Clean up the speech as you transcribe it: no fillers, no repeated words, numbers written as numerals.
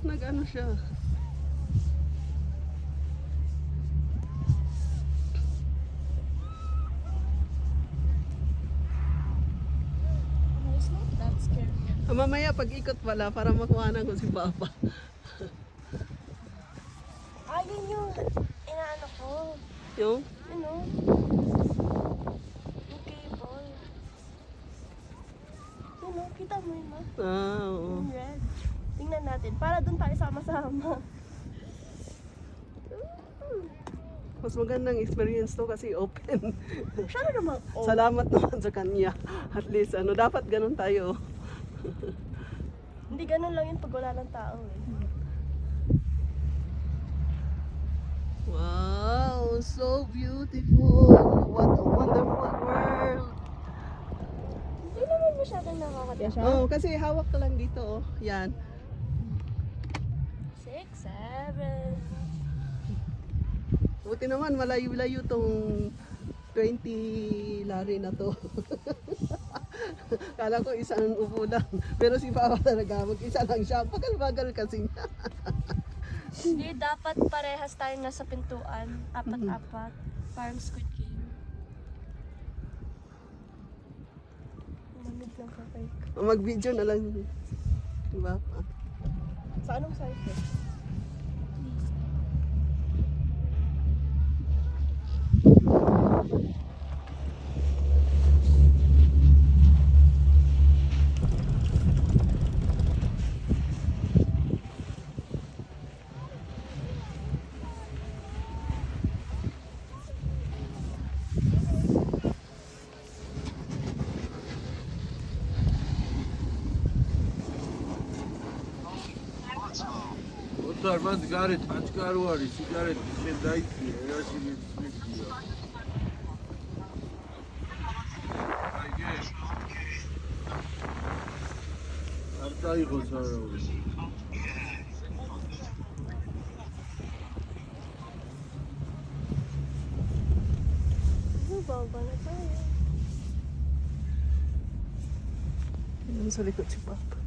Nag-ano siya. It's not that scary. Mamaya pag ikot pala para makuhanan ko si Papa. Ayun yung inaano ko. Yung? Ano? Yung cable. Ano? Kita mo yun, ma? Oo. Yung red. Tingnan natin. Para dun tayo sama-sama. Mas magandang experience to kasi open. Siya na naman. Oh. Salamat naman sa kanya. At least, dapat ganun tayo. Hindi ganun lang yun pag wala ng tao eh. Wow, so beautiful. What a wonderful world. Hindi naman masyadong nakakatiya siya. Oh, kasi hawak ka lang dito, oh. Yan. 6, 7. Buti naman, malayo-layo tong 20 lari na to. Kala ko isang upo lang. Pero si Papa talaga, mag-isa lang siya. Bagal-bagal kasi niya. Hindi, dapat parehas tayo nasa pintuan. Apat-apat. Parang Squid Game. Lamig lang kapay. Mag-video na lang. Diba? Sa anong size eh? Otar, man, sigaret, açıkar var, sigaret, şey dayı diyor, ya şimdi diyor. Artayı kosar olur. Baba na tayo. Yan sa likod si Papa.